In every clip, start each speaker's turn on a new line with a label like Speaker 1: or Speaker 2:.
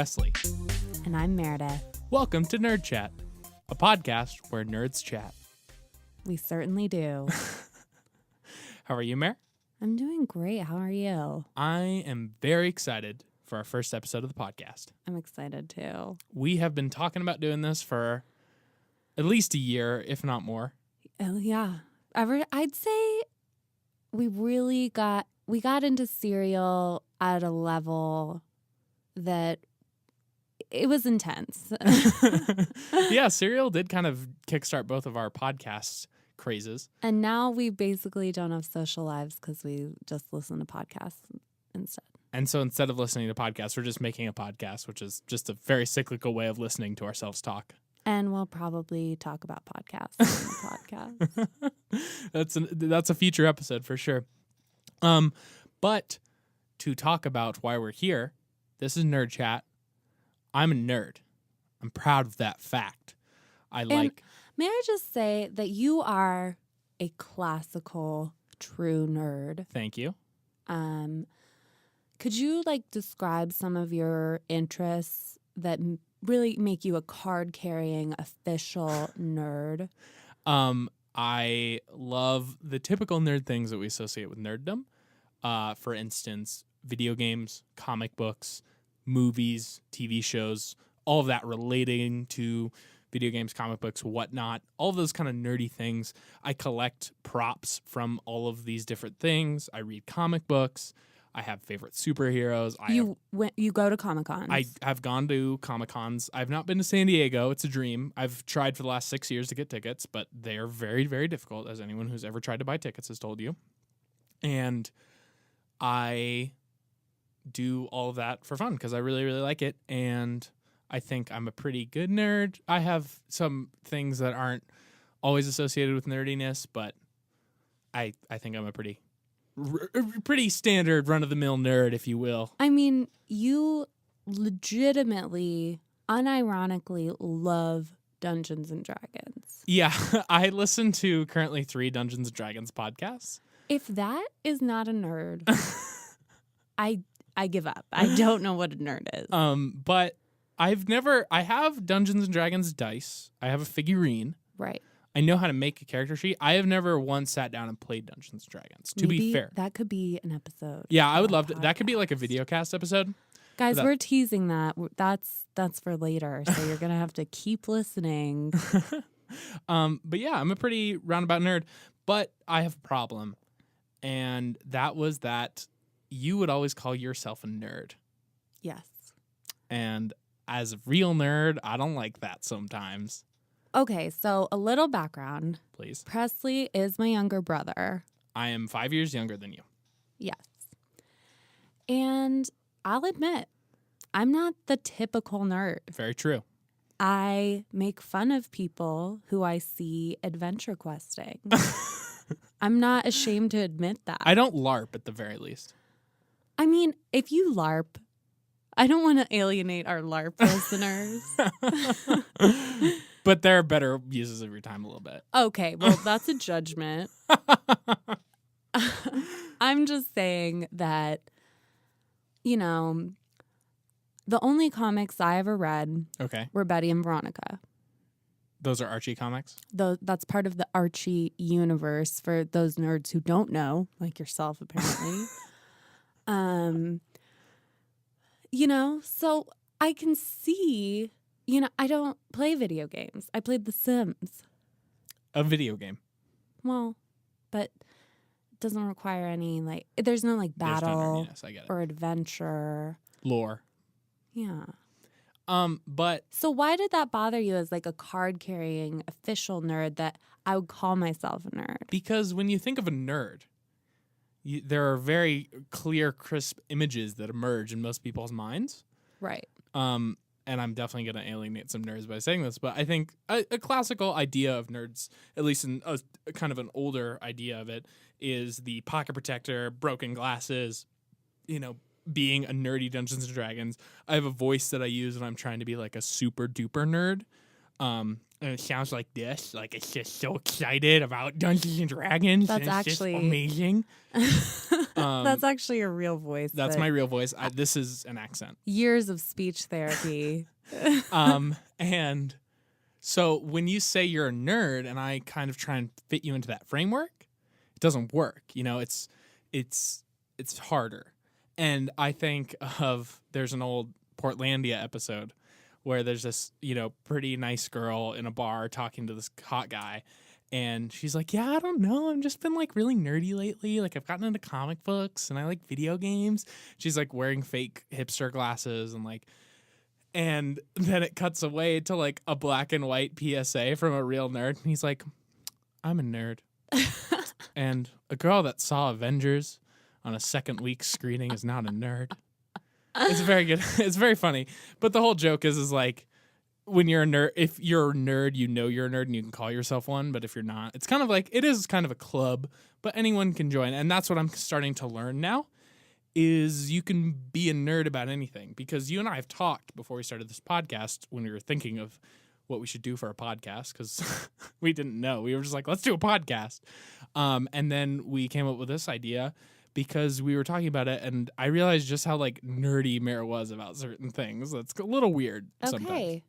Speaker 1: Wesley.
Speaker 2: And I'm Meredith.
Speaker 1: Welcome to Nerd Chat, a podcast where nerds chat.
Speaker 2: We certainly do.
Speaker 1: How are you, Mer?
Speaker 2: I'm doing great. How are you?
Speaker 1: I am very excited for our first episode of the podcast.
Speaker 2: I'm excited too.
Speaker 1: We have been talking about doing this for at least a year, if not more.
Speaker 2: Yeah. I'd say we got into cereal at a level that it was intense.
Speaker 1: Yeah, cereal did kind of kickstart both of our podcast crazes.
Speaker 2: And now we basically don't have social lives because we just listen to podcasts instead.
Speaker 1: And so instead of listening to podcasts, we're just making a podcast, which is just a very cyclical way of listening to ourselves talk.
Speaker 2: And we'll probably talk about podcasts on the podcast.
Speaker 1: That's a future episode for sure. But to talk about why we're here, this is Nerd Chat. I'm a nerd. I'm proud of that fact.
Speaker 2: May I just say that you are a classical true nerd?
Speaker 1: Thank you.
Speaker 2: Could you describe some of your interests that really make you a card-carrying official nerd?
Speaker 1: I love the typical nerd things that we associate with nerddom. For instance, video games, comic books, movies, TV shows, all of that relating to video games, comic books, whatnot, all of those kind of nerdy things. I collect props from all of these different things. I read comic books. I have favorite superheroes.
Speaker 2: You go to Comic-Cons?
Speaker 1: I have gone to Comic-Cons. I've not been to San Diego. It's a dream. I've tried for the last 6 years to get tickets, but they're very, very difficult, as anyone who's ever tried to buy tickets has told you. And I do all of that for fun because I really, really like it. And I think I'm a pretty good nerd. I have some things that aren't always associated with nerdiness, but I think I'm a pretty standard run-of-the-mill nerd, if you will.
Speaker 2: I mean, you legitimately, unironically love Dungeons and Dragons.
Speaker 1: Yeah, I listen to currently 3 Dungeons and Dragons podcasts.
Speaker 2: If that is not a nerd, I give up. I don't know what a nerd is.
Speaker 1: But I have Dungeons and Dragons dice. I have a figurine.
Speaker 2: Right.
Speaker 1: I know how to make a character sheet. I have never once sat down and played Dungeons and Dragons, to be fair.
Speaker 2: That could be an episode.
Speaker 1: Yeah, I would love to. That could be like a video cast episode.
Speaker 2: Guys, we're teasing that. That's for later, so you're going to have to keep listening.
Speaker 1: But yeah, I'm a pretty roundabout nerd. But I have a problem, and that was that you would always call yourself a nerd.
Speaker 2: Yes.
Speaker 1: And as a real nerd, I don't like that sometimes.
Speaker 2: Okay, so a little background.
Speaker 1: Please.
Speaker 2: Presley is my younger brother.
Speaker 1: I am 5 years younger than you.
Speaker 2: Yes. And I'll admit, I'm not the typical nerd.
Speaker 1: Very true.
Speaker 2: I make fun of people who I see adventure questing. I'm not ashamed to admit that.
Speaker 1: I don't LARP at the very least.
Speaker 2: I mean, if you LARP, I don't want to alienate our LARP listeners.
Speaker 1: But there are better uses of your time a little bit.
Speaker 2: Okay, well, that's a judgment. I'm just saying that, the only comics I ever read were Betty and Veronica.
Speaker 1: Those are Archie comics?
Speaker 2: That's part of the Archie universe for those nerds who don't know, like yourself, apparently. So I can see, I don't play video games. I played The Sims.
Speaker 1: A video game.
Speaker 2: Well, but it doesn't require any, there's no, battle or adventure.
Speaker 1: Lore.
Speaker 2: Yeah.
Speaker 1: But
Speaker 2: so why did that bother you as a card-carrying official nerd that I would call myself a nerd?
Speaker 1: Because when you think of a nerd, there are very clear, crisp images that emerge in most people's minds.
Speaker 2: Right.
Speaker 1: And I'm definitely going to alienate some nerds by saying this, but I think a classical idea of nerds, at least in a kind of an older idea of it, is the pocket protector, broken glasses, being a nerdy Dungeons and Dragons. I have a voice that I use when I'm trying to be a super duper nerd. And it sounds like this. Like, it's just so excited about Dungeons and Dragons.
Speaker 2: That's
Speaker 1: and it's
Speaker 2: actually
Speaker 1: just amazing.
Speaker 2: That's actually a real voice.
Speaker 1: That's my real voice. This is an accent.
Speaker 2: Years of speech therapy.
Speaker 1: And so when you say you're a nerd and I kind of try and fit you into that framework, it doesn't work. You know, it's harder. And I think there's an old Portlandia episode where there's this, pretty nice girl in a bar talking to this hot guy. And she's like, yeah, I don't know. I've just been like really nerdy lately. Like I've gotten into comic books and I like video games. She's like wearing fake hipster glasses and then it cuts away to like a black and white PSA from a real nerd. And he's like, I'm a nerd. And a girl that saw Avengers on a second week screening is not a nerd. It's very good. It's very funny. But the whole joke is like, when you're a nerd, if you're a nerd, you know you're a nerd and you can call yourself one. But if you're not, it's kind of like, it is kind of a club, but anyone can join. And that's what I'm starting to learn now, is you can be a nerd about anything. Because you and I have talked before we started this podcast when we were thinking of what we should do for a podcast, because we didn't know. We were just like, let's do a podcast. And then we came up with this idea because we were talking about it, and I realized just how like nerdy Mara was about certain things. That's a little weird sometimes.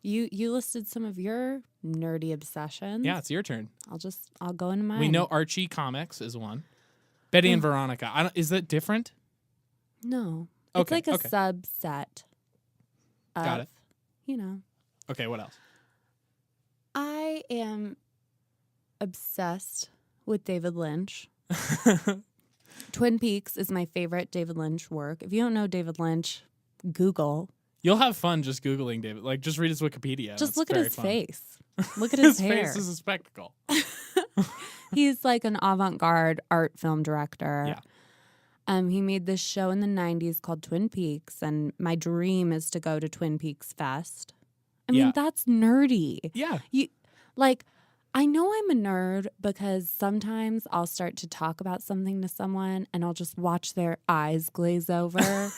Speaker 2: You listed some of your nerdy obsessions.
Speaker 1: Yeah, it's your turn.
Speaker 2: I'll go into mine.
Speaker 1: We know Archie comics is one. Betty and Veronica. Is that different?
Speaker 2: No. It's like a subset of,
Speaker 1: got it.
Speaker 2: Okay,
Speaker 1: what else?
Speaker 2: I am obsessed with David Lynch. Twin Peaks is my favorite David Lynch work. If you don't know David Lynch, Google.
Speaker 1: You'll have fun just Googling David. Like, just read his Wikipedia.
Speaker 2: Just look at his face. Look at his hair.
Speaker 1: His face is a spectacle.
Speaker 2: He's like an avant-garde art film director.
Speaker 1: Yeah.
Speaker 2: He made this show in the 90s called Twin Peaks, and my dream is to go to Twin Peaks Fest. I mean, that's nerdy.
Speaker 1: Yeah.
Speaker 2: I know I'm a nerd because sometimes I'll start to talk about something to someone and I'll just watch their eyes glaze over.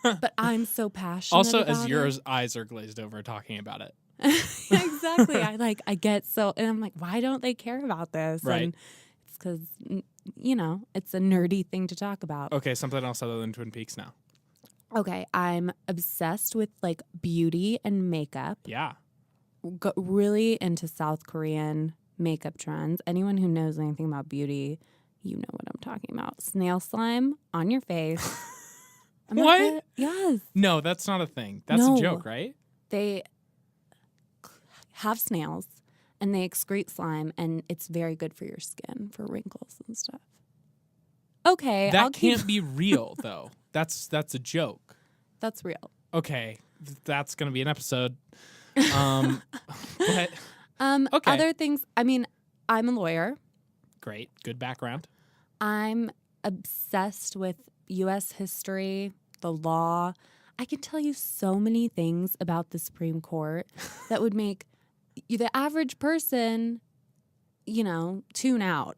Speaker 2: But I'm so passionate
Speaker 1: also,
Speaker 2: about
Speaker 1: as your eyes are glazed over talking about it.
Speaker 2: Exactly. I get so, and I'm like, why don't they care about this?
Speaker 1: Right.
Speaker 2: And it's because, it's a nerdy thing to talk about.
Speaker 1: Okay, something else other than Twin Peaks now.
Speaker 2: Okay, I'm obsessed with like beauty and makeup.
Speaker 1: Yeah.
Speaker 2: Got really into South Korean makeup trends. Anyone who knows anything about beauty, you know what I'm talking about. Snail slime on your face.
Speaker 1: What?
Speaker 2: Yes.
Speaker 1: No, that's not a thing. That's a joke, right?
Speaker 2: They have snails and they excrete slime, and it's very good for your skin, for wrinkles and stuff. Okay.
Speaker 1: That can't be real, though. That's a joke.
Speaker 2: That's real.
Speaker 1: Okay. That's going to be an episode. But, okay.
Speaker 2: Other things, I mean, I'm a lawyer.
Speaker 1: Great. Good background.
Speaker 2: I'm obsessed with U.S. history, the law. I can tell you so many things about the Supreme Court that would make the average person, tune out.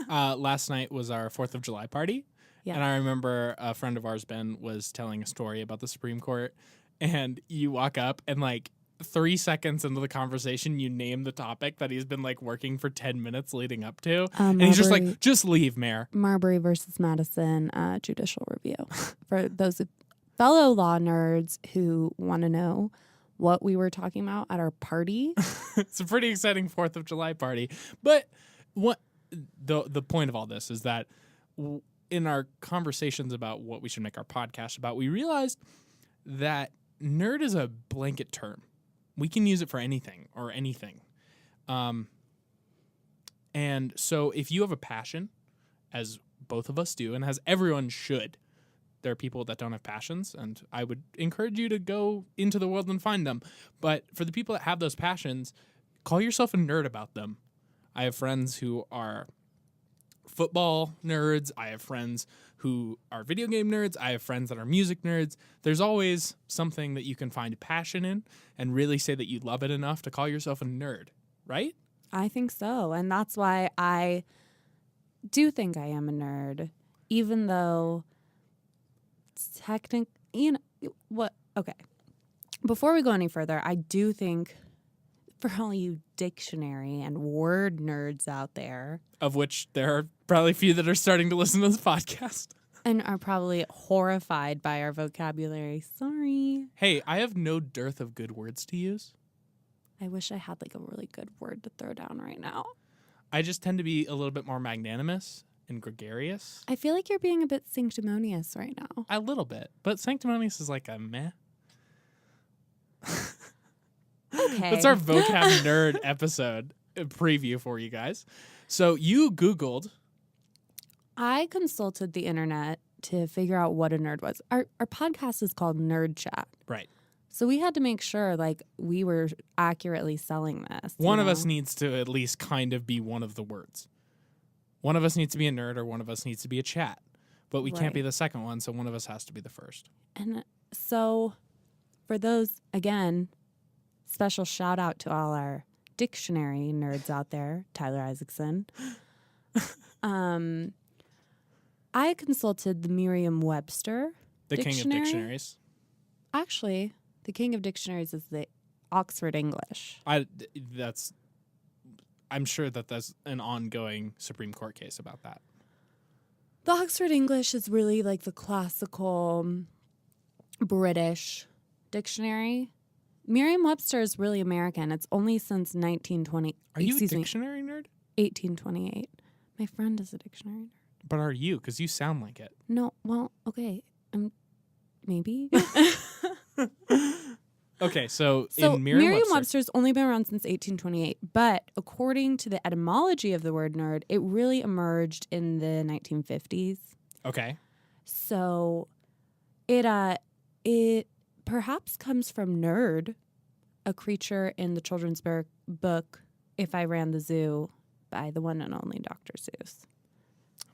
Speaker 1: Last night was our 4th of July party. Yeah. And I remember a friend of ours, Ben, was telling a story about the Supreme Court. And you walk up and 3 seconds into the conversation, you name the topic that he's been working for 10 minutes leading up to. And he's just like, just leave, Mayor.
Speaker 2: Marbury versus Madison judicial review. For those fellow law nerds who want to know what we were talking about at our party.
Speaker 1: It's a pretty exciting 4th of July party. But what the point of all this is that in our conversations about what we should make our podcast about, we realized that nerd is a blanket term. We can use it for anything or anything. And so if you have a passion, as both of us do, and as everyone should, there are people that don't have passions, and I would encourage you to go into the world and find them. But for the people that have those passions, call yourself a nerd about them. I have friends who are football nerds. I have friends who are video game nerds. I have friends that are music nerds. There's always something that you can find passion in and really say that you love it enough to call yourself a nerd, right?
Speaker 2: I think so. And that's why I do think I am a nerd, even though technically, what? Okay. Before we go any further, I do think for all you dictionary and word nerds out there.
Speaker 1: Of which there are probably a few that are starting to listen to this podcast.
Speaker 2: And are probably horrified by our vocabulary. Sorry.
Speaker 1: Hey, I have no dearth of good words to use.
Speaker 2: I wish I had like a really good word to throw down right now.
Speaker 1: I just tend to be a little bit more magnanimous and gregarious.
Speaker 2: I feel like you're being a bit sanctimonious right now.
Speaker 1: A little bit. But sanctimonious is like a meh.
Speaker 2: Okay.
Speaker 1: That's our vocab nerd episode preview for you guys. So you Googled.
Speaker 2: I consulted the internet to figure out what a nerd was. Our podcast is called Nerd Chat.
Speaker 1: Right.
Speaker 2: So we had to make sure like we were accurately selling this.
Speaker 1: One of us needs to at least kind of be one of the words. One of us needs to be a nerd or one of us needs to be a chat. But we can't be the second one, so one of us has to be the first.
Speaker 2: And so for those, again, special shout out to all our dictionary nerds out there, Tyler Isaacson. I consulted the Merriam-Webster
Speaker 1: The
Speaker 2: dictionary.
Speaker 1: king of dictionaries.
Speaker 2: Actually, the king of dictionaries is the Oxford English.
Speaker 1: I'm sure that there's an ongoing Supreme Court case about that.
Speaker 2: The Oxford English is really like the classical British dictionary. Merriam-Webster is really American. It's only since 1920.
Speaker 1: Are you a dictionary nerd?
Speaker 2: 1828. My friend is a dictionary nerd.
Speaker 1: But are you? Because you sound like it.
Speaker 2: No, well, okay. Maybe.
Speaker 1: Okay, so
Speaker 2: So
Speaker 1: in Merriam-Webster.
Speaker 2: Merriam-Webster's only been around since 1828, but according to the etymology of the word nerd, it really emerged in the 1950s.
Speaker 1: Okay.
Speaker 2: So it perhaps comes from nerd, a creature in the children's book If I Ran the Zoo by the one and only Dr. Seuss.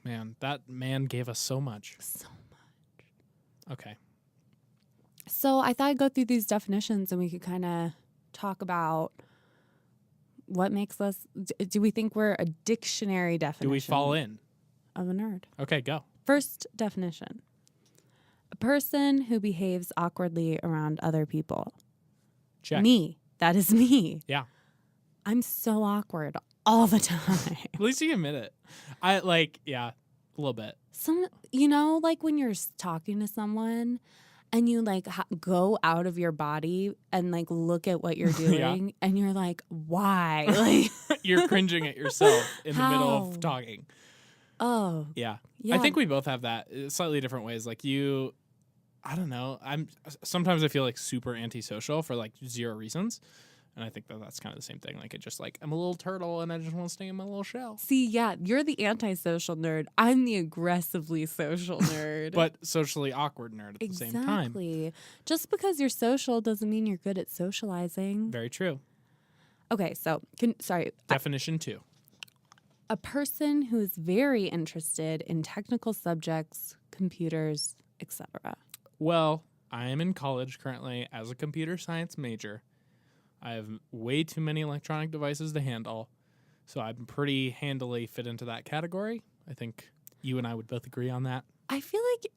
Speaker 1: Man, that man gave us so much.
Speaker 2: So much.
Speaker 1: Okay.
Speaker 2: So I thought I'd go through these definitions and we could kind of talk about what makes us. Do we think we're a dictionary definition?
Speaker 1: Do we fall in?
Speaker 2: Of a nerd?
Speaker 1: Okay, go.
Speaker 2: First definition: a person who behaves awkwardly around other people.
Speaker 1: Check.
Speaker 2: Me. That is me.
Speaker 1: Yeah.
Speaker 2: I'm so awkward all the time.
Speaker 1: At least you admit it. A little bit.
Speaker 2: Like when you're talking to someone and you like go out of your body and like look at what you're doing and you're like, why? Like
Speaker 1: You're cringing at yourself in the middle of
Speaker 2: How?
Speaker 1: talking.
Speaker 2: Oh.
Speaker 1: Yeah.
Speaker 2: Yeah.
Speaker 1: I think we both have that slightly different ways. Like I don't know. Sometimes I feel like super antisocial for like zero reasons. And I think that's kind of the same thing. Like, it's just like, I'm a little turtle and I just want to stay in my little shell.
Speaker 2: See, yeah, you're the antisocial nerd. I'm the aggressively social nerd.
Speaker 1: But socially awkward nerd at the same time.
Speaker 2: Exactly. Just because you're social doesn't mean you're good at socializing.
Speaker 1: Very true.
Speaker 2: Okay, so,
Speaker 1: Definition 2.
Speaker 2: A person who is very interested in technical subjects, computers, etc.
Speaker 1: Well, I am in college currently as a computer science major. I have way too many electronic devices to handle, so I'm pretty handily fit into that category. I think you and I would both agree on that.
Speaker 2: I feel like,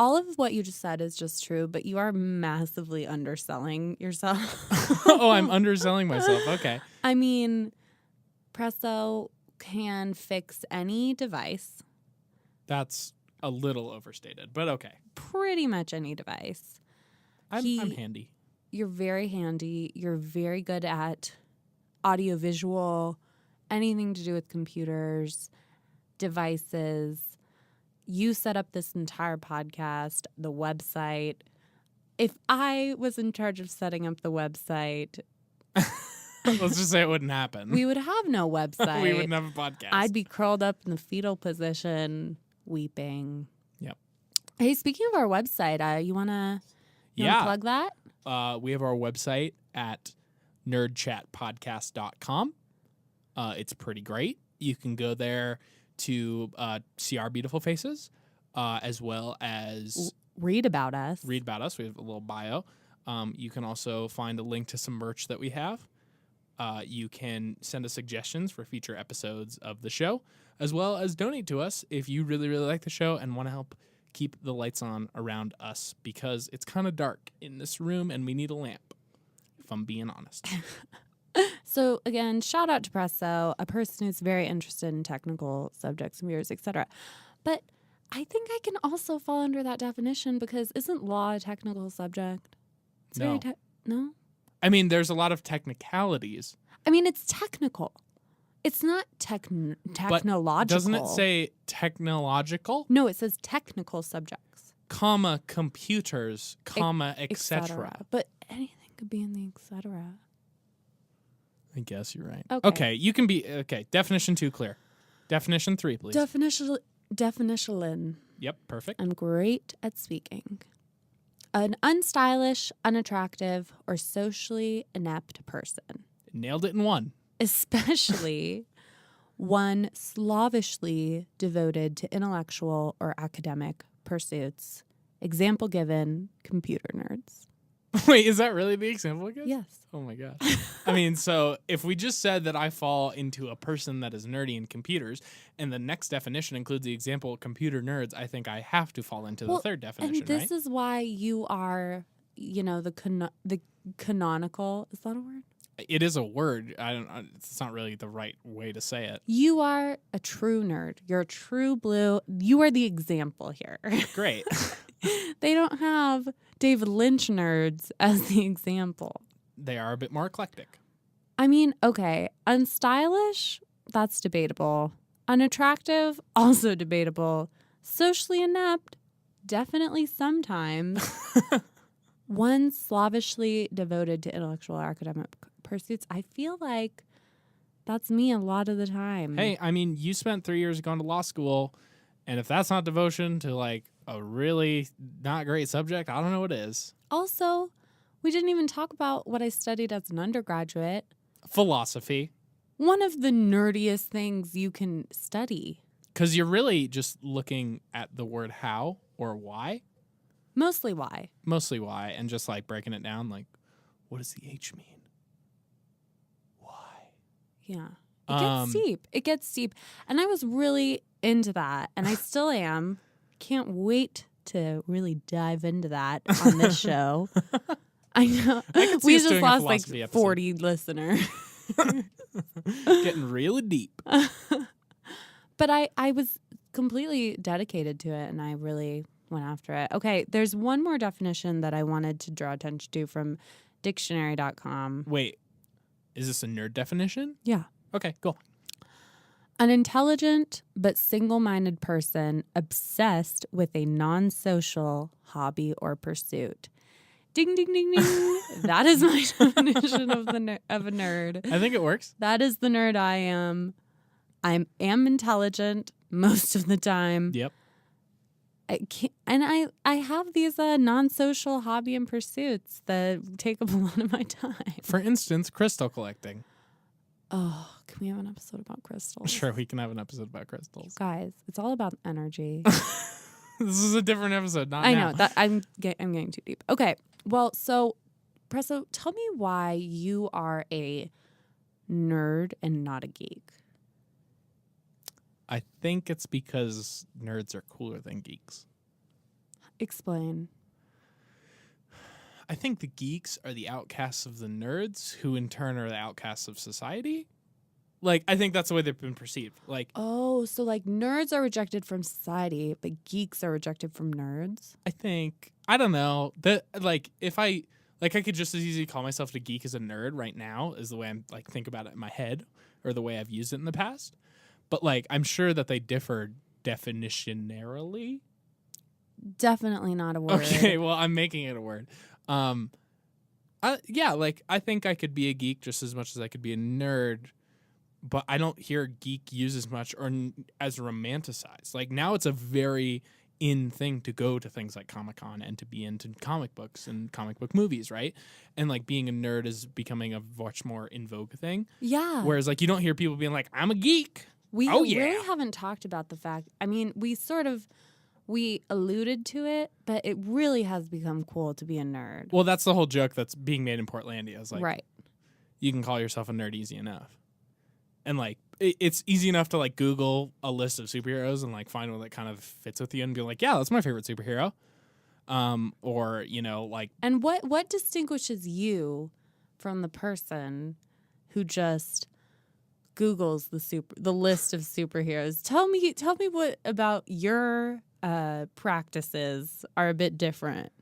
Speaker 2: all of what you just said is just true, but you are massively underselling yourself.
Speaker 1: Oh, I'm underselling myself. Okay.
Speaker 2: I mean, Presto can fix any device.
Speaker 1: That's a little overstated, but okay.
Speaker 2: Pretty much any device.
Speaker 1: I'm handy.
Speaker 2: You're very handy. You're very good at audiovisual, anything to do with computers, devices. You set up this entire podcast, the website. If I was in charge of setting up the website,
Speaker 1: Let's just say it wouldn't happen.
Speaker 2: we would have no website.
Speaker 1: We wouldn't have a podcast.
Speaker 2: I'd be curled up in the fetal position, weeping.
Speaker 1: Yep.
Speaker 2: Hey, speaking of our website, you wanna plug that?
Speaker 1: We have our website at nerdchatpodcast.com. It's pretty great. You can go there to see our beautiful faces, as well as
Speaker 2: read about us.
Speaker 1: We have a little bio. You can also find a link to some merch that we have. You can send us suggestions for future episodes of the show, as well as donate to us if you really, really like the show and want to help keep the lights on around us, because it's kind of dark in this room and we need a lamp, if I'm being honest.
Speaker 2: So again, shout out to Presso, a person who's very interested in technical subjects, mirrors, etc. But I think I can also fall under that definition because isn't law a technical subject? It's
Speaker 1: No.
Speaker 2: no?
Speaker 1: I mean, there's a lot of technicalities.
Speaker 2: I mean, it's technical. It's not technological.
Speaker 1: Doesn't it say technological?
Speaker 2: No, it says technical subjects.
Speaker 1: Comma, computers, comma, etc.
Speaker 2: But anything could be in the etc.
Speaker 1: I guess you're right.
Speaker 2: Okay.
Speaker 1: Okay, you can be... Okay, definition 2 clear. Definition 3, please.
Speaker 2: Definition.
Speaker 1: Yep, perfect.
Speaker 2: I'm great at speaking. An unstylish, unattractive, or socially inept person.
Speaker 1: Nailed it in one.
Speaker 2: Especially one slavishly devoted to intellectual or academic pursuits. Example given, computer nerds.
Speaker 1: Wait, is that really the example again?
Speaker 2: Yes.
Speaker 1: Oh my gosh. I mean, so if we just said that I fall into a person that is nerdy in computers, and the next definition includes the example computer nerds, I think I have to fall into the third definition,
Speaker 2: and this
Speaker 1: right?
Speaker 2: is why you are, the canonical, is that a word?
Speaker 1: It is a word. It's not really the right way to say it.
Speaker 2: You are a true nerd. You're a true blue. You are the example here.
Speaker 1: Great.
Speaker 2: They don't have David Lynch nerds as the example.
Speaker 1: They are a bit more eclectic.
Speaker 2: I mean, okay, unstylish, that's debatable. Unattractive, also debatable. Socially inept, definitely sometimes. One slavishly devoted to intellectual or academic pursuits. I feel like that's me a lot of the time.
Speaker 1: Hey, I mean, you spent 3 years going to law school, and if that's not devotion to like a really not great subject, I don't know what is.
Speaker 2: Also, we didn't even talk about what I studied as an undergraduate.
Speaker 1: Philosophy.
Speaker 2: One of the nerdiest things you can study.
Speaker 1: Because you're really just looking at the word how or why.
Speaker 2: Mostly why.
Speaker 1: Mostly why, and just like breaking it down, like, what does the H mean? Why?
Speaker 2: Yeah. It gets deep. And I was really into that, and I still am. Can't wait to really dive into that on this show. I know. We just lost like 40 listeners.
Speaker 1: Getting really deep.
Speaker 2: But I was completely dedicated to it, and I really went after it. Okay, there's one more definition that I wanted to draw attention to from dictionary.com.
Speaker 1: Wait, is this a nerd definition?
Speaker 2: Yeah.
Speaker 1: Okay, cool.
Speaker 2: An intelligent but single-minded person obsessed with a non-social hobby or pursuit. Ding, ding, ding, ding. That is my definition of a nerd.
Speaker 1: I think it works.
Speaker 2: That is the nerd I am. I am intelligent most of the time.
Speaker 1: Yep.
Speaker 2: I have these non-social hobby and pursuits that take up a lot of my time.
Speaker 1: For instance, crystal collecting.
Speaker 2: Oh, can we have an episode about crystals?
Speaker 1: Sure, we can have an episode about crystals.
Speaker 2: Guys, it's all about energy.
Speaker 1: This is a different episode, not
Speaker 2: I
Speaker 1: now.
Speaker 2: know that I'm getting too deep. Okay, well, so Presso, tell me why you are a nerd and not a geek.
Speaker 1: I think it's because nerds are cooler than geeks.
Speaker 2: Explain.
Speaker 1: I think the geeks are the outcasts of the nerds, who in turn are the outcasts of society. Like, I think that's the way they've been perceived. Like,
Speaker 2: Oh, so like nerds are rejected from society, but geeks are rejected from nerds?
Speaker 1: I don't know. That like if I could just as easily call myself a geek as a nerd right now, is the way I'm like think about it in my head, or the way I've used it in the past. But like I'm sure that they differ definitionarily.
Speaker 2: Definitely not a word.
Speaker 1: Okay, well I'm making it a word. I think I could be a geek just as much as I could be a nerd, but I don't hear geek used as much or as romanticized. Like now it's a very in thing to go to things like Comic-Con and to be into comic books and comic book movies, right? And like being a nerd is becoming a much more in vogue thing.
Speaker 2: Yeah.
Speaker 1: Whereas like you don't hear people being like, I'm a geek.
Speaker 2: We
Speaker 1: Oh, yeah.
Speaker 2: really haven't talked about the fact. I mean, we alluded to it, but it really has become cool to be a nerd.
Speaker 1: Well, that's the whole joke that's being made in Portlandia. It's like,
Speaker 2: right.
Speaker 1: you can call yourself a nerd easy enough. And like, it's easy enough to like Google a list of superheroes and like find one that kind of fits with you and be like, yeah, that's my favorite superhero. Or, you know, like.
Speaker 2: And what distinguishes you from the person who just Googles the list of superheroes. Tell me what about your practices are a bit different.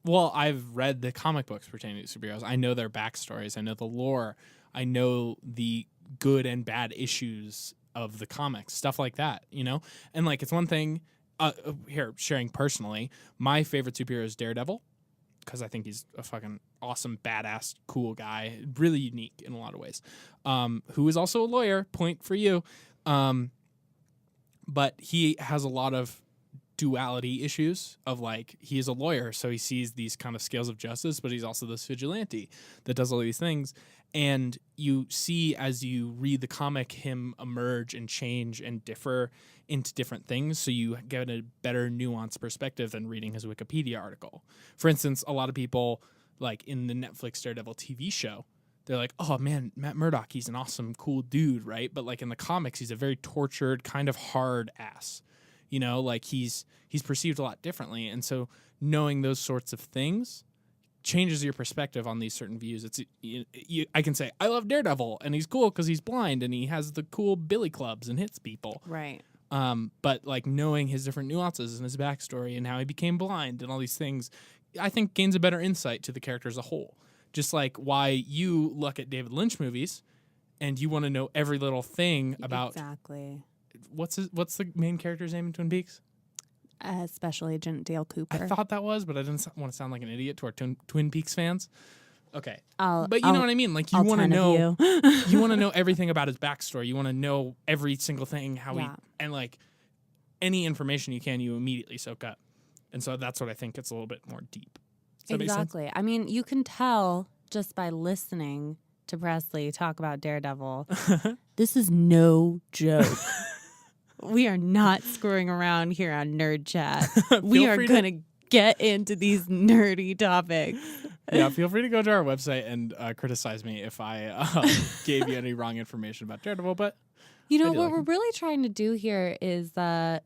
Speaker 1: Well, I've read the comic books pertaining to superheroes. I know their backstories. I know the lore. I know the good and bad issues of the comics, stuff like that, you know? And, like, it's one thing, here, sharing personally, my favorite superhero is Daredevil, because I think he's a fucking awesome, badass, cool guy, really unique in a lot of ways, who is also a lawyer, point for you. But he has a lot of duality issues of, like, he is a lawyer, so he sees these kind of scales of justice, but he's also this vigilante that does all these things. And you see, as you read the comic, him emerge and change and differ into different things, so you get a better nuanced perspective than reading his Wikipedia article. For instance, a lot of people, like in the Netflix Daredevil TV show, they're like, oh man, Matt Murdock, he's an awesome, cool dude, right? But, like, in the comics, he's a very tortured, kind of hard ass. You know, like, he's perceived a lot differently. And so knowing those sorts of things changes your perspective on these certain views. I can say, I love Daredevil, and he's cool because he's blind, and he has the cool billy clubs and hits people.
Speaker 2: Right.
Speaker 1: But, like, knowing his different nuances and his backstory and how he became blind and all these things, I think gains a better insight to the character as a whole. Just like why you look at David Lynch movies and you want to know every little thing about...
Speaker 2: Exactly.
Speaker 1: What's the main character's name in Twin Peaks?
Speaker 2: Special Agent Dale Cooper.
Speaker 1: I thought that was, but I didn't want to sound like an idiot to our Twin Peaks fans. Okay, but you
Speaker 2: I'll,
Speaker 1: know what I mean. Like, you want to know,
Speaker 2: you.
Speaker 1: you want to know everything about his backstory. You want to know every single thing, how he, and, like, any information you can, you immediately soak up. And so that's what I think. It's a little bit more deep. Does that make sense?
Speaker 2: Exactly. I mean, you can tell just by listening to Presley talk about Daredevil. This is no joke. We are not screwing around here on Nerd Chat. We are going to get into these nerdy topics.
Speaker 1: Yeah, feel free to go to our website and criticize me if I gave you any wrong information about Daredevil. But
Speaker 2: you know, what we're really trying to do here is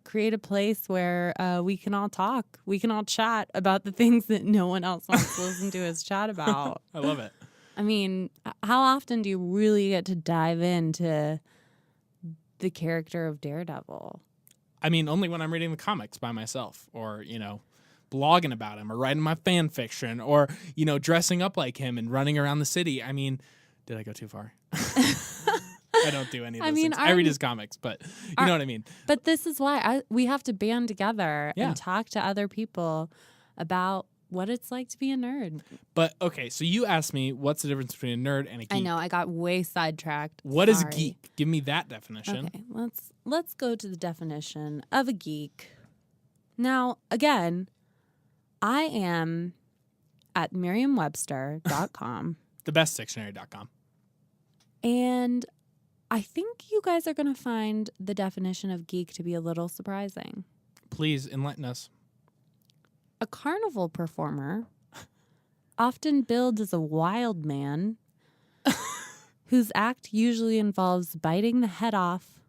Speaker 2: create a place where we can all talk. We can all chat about the things that no one else wants to listen to us chat about.
Speaker 1: I love it.
Speaker 2: I mean, how often do you really get to dive into the character of Daredevil?
Speaker 1: I mean, only when I'm reading the comics by myself, or, you know, blogging about him, or writing my fan fiction, or, you know, dressing up like him and running around the city. I mean, did I go too far? I don't do any of those things. I read his comics, but you know what I mean.
Speaker 2: But this is why we have to band together and talk to other people about what it's like to be a nerd.
Speaker 1: But, okay, so you asked me what's the difference between a nerd and a geek.
Speaker 2: I know, I got way sidetracked.
Speaker 1: What is a geek? Give me that definition.
Speaker 2: Okay, let's go to the definition of a geek. Now, again, I am at merriam-webster.com.
Speaker 1: The best dictionary.com.
Speaker 2: And I think you guys are going to find the definition of geek to be a little surprising.
Speaker 1: Please enlighten us.
Speaker 2: A carnival performer, often billed as a wild man, whose act usually involves biting the head off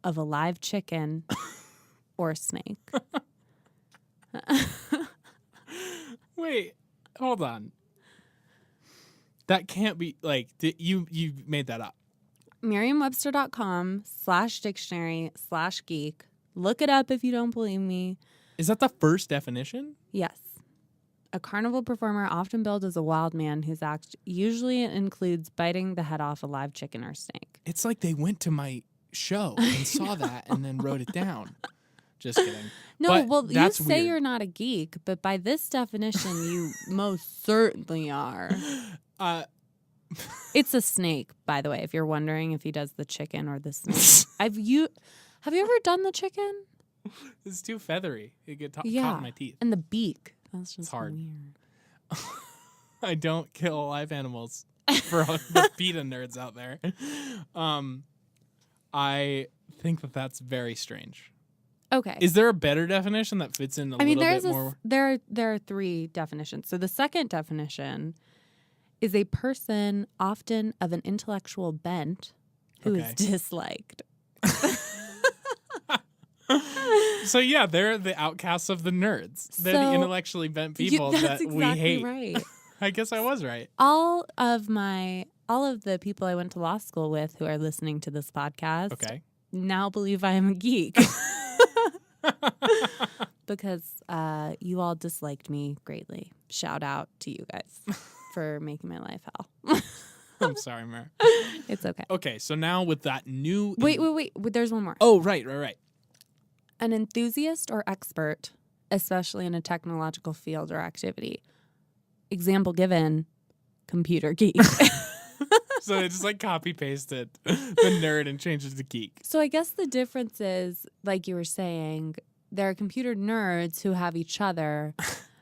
Speaker 2: of a live chicken or snake.
Speaker 1: Wait, hold on. That can't be, like, you made that up.
Speaker 2: merriam-webster.com/dictionary/geek. Look it up if you don't believe me.
Speaker 1: Is that the first definition?
Speaker 2: Yes. A carnival performer often billed as a wild man whose act usually includes biting the head off a live chicken or snake.
Speaker 1: It's like they went to my show and saw that and then wrote it down. Just kidding.
Speaker 2: No,
Speaker 1: but
Speaker 2: well, you say
Speaker 1: weird.
Speaker 2: You're not a geek, but by this definition, you most certainly are. It's a snake, by the way, if you're wondering if he does the chicken or the snake. Have you ever done the chicken?
Speaker 1: It's too feathery. It get caught in my teeth.
Speaker 2: And the beak. That's just
Speaker 1: hard.
Speaker 2: Weird.
Speaker 1: I don't kill live animals for all the PETA nerds out there. I think that's very strange.
Speaker 2: Okay.
Speaker 1: Is there a better definition that fits in a little bit more?
Speaker 2: There are three definitions. So the second definition is a person often of an intellectual bent who is disliked.
Speaker 1: So yeah, they're the outcasts of the nerds. They're the intellectually bent people that we hate.
Speaker 2: Right.
Speaker 1: I guess I was right.
Speaker 2: All of my all of the people I went to law school with who are listening to this podcast
Speaker 1: Okay.
Speaker 2: now believe I am a geek. Because you all disliked me greatly. Shout out to you guys for making my life hell.
Speaker 1: I'm sorry, Mer.
Speaker 2: It's okay.
Speaker 1: Okay, so now with that new...
Speaker 2: Wait. There's one more.
Speaker 1: Oh, right.
Speaker 2: An enthusiast or expert, especially in a technological field or activity. Example given, computer geek.
Speaker 1: So they just like copy pasted the nerd and changed it to geek.
Speaker 2: So I guess the difference is, like you were saying, there are computer nerds who have each other,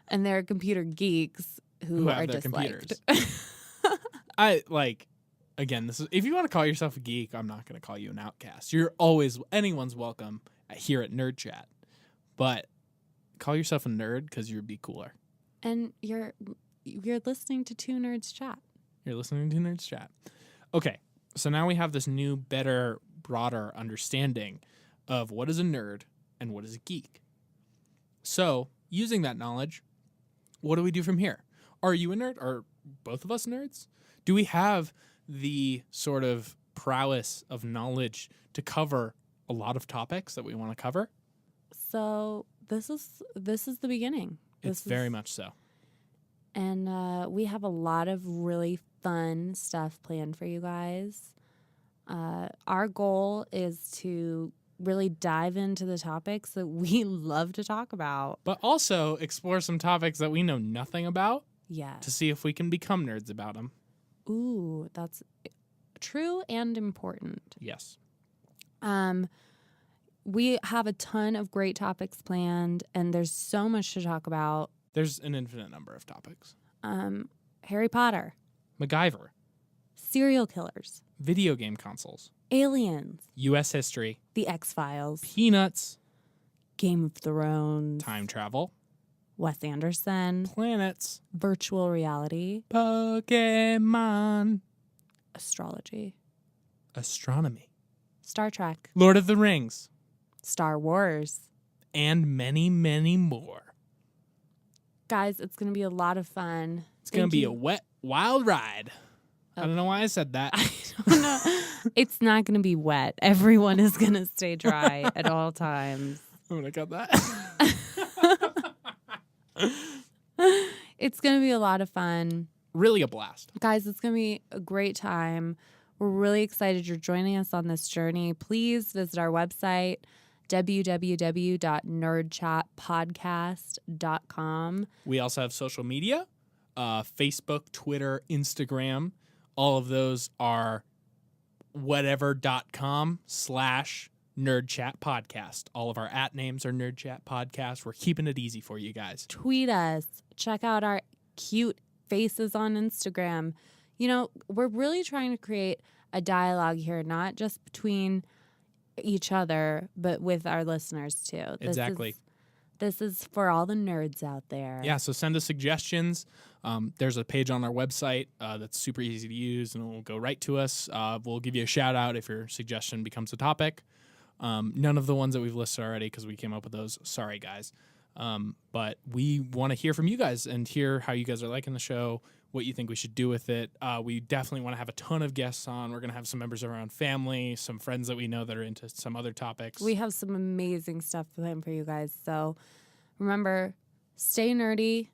Speaker 2: and there are computer geeks who
Speaker 1: have
Speaker 2: are
Speaker 1: their
Speaker 2: disliked.
Speaker 1: computers. I like, again, this is, if you want to call yourself a geek, I'm not going to call you an outcast. Anyone's welcome here at Nerd Chat, but call yourself a nerd because you'd be cooler.
Speaker 2: And you're listening to two nerds chat.
Speaker 1: You're listening to Nerds Chat. Okay, so now we have this new, better, broader understanding of what is a nerd and what is a geek. So, using that knowledge, what do we do from here? Are you a nerd? Are both of us nerds? Do we have the sort of prowess of knowledge to cover a lot of topics that we want to cover?
Speaker 2: So this is the beginning.
Speaker 1: It's very much so.
Speaker 2: And we have a lot of really fun stuff planned for you guys. Our goal is to really dive into the topics that we love to talk about.
Speaker 1: But also explore some topics that we know nothing about
Speaker 2: Yeah.
Speaker 1: to see if we can become nerds about them.
Speaker 2: Ooh, that's true and important.
Speaker 1: Yes.
Speaker 2: We have a ton of great topics planned, and there's so much to talk about.
Speaker 1: There's an infinite number of topics.
Speaker 2: Harry Potter,
Speaker 1: MacGyver,
Speaker 2: serial killers,
Speaker 1: video game consoles,
Speaker 2: aliens,
Speaker 1: U.S. history,
Speaker 2: The X-Files,
Speaker 1: Peanuts,
Speaker 2: Game of Thrones,
Speaker 1: time travel,
Speaker 2: Wes Anderson,
Speaker 1: planets,
Speaker 2: virtual reality,
Speaker 1: Pokemon,
Speaker 2: astrology,
Speaker 1: astronomy,
Speaker 2: Star Trek,
Speaker 1: Lord of the Rings,
Speaker 2: Star Wars.
Speaker 1: and many, many more.
Speaker 2: Guys, it's going to be a lot of fun.
Speaker 1: It's going to be a wet, wild ride. I don't know why I said that.
Speaker 2: I don't know. It's not going to be wet. Everyone is going to stay dry at all times.
Speaker 1: I'm going to cut that.
Speaker 2: It's going to be a lot of fun.
Speaker 1: Really a blast.
Speaker 2: Guys, it's going to be a great time. We're really excited you're joining us on this journey. Please visit our website, www.nerdchatpodcast.com.
Speaker 1: We also have social media, Facebook, Twitter, Instagram. All of those are whatever.com/nerdchatpodcast. All of our @names are Nerd Chat Podcast. We're keeping it easy for you guys.
Speaker 2: Tweet us. Check out our cute faces on Instagram. You know, we're really trying to create a dialogue here, not just between each other, but with our listeners too.
Speaker 1: Exactly.
Speaker 2: This is for all the nerds out there.
Speaker 1: Yeah, so send us suggestions. There's a page on our website that's super easy to use, and it will go right to us. We'll give you a shout out if your suggestion becomes a topic. None of the ones that we've listed already because we came up with those. Sorry, guys. But we want to hear from you guys and hear how you guys are liking the show, what you think we should do with it. We definitely want to have a ton of guests on. We're going to have some members of our own family, some friends that we know that are into some other topics.
Speaker 2: We have some amazing stuff planned for you guys. So remember, stay nerdy.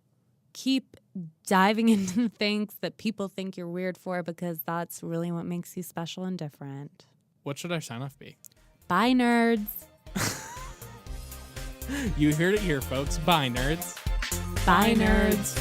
Speaker 2: Keep diving into things that people think you're weird for, because that's really what makes you special and different.
Speaker 1: What should our sign off be?
Speaker 2: Bye, nerds.
Speaker 1: You heard it here, folks. Bye, nerds.
Speaker 2: Bye, nerds.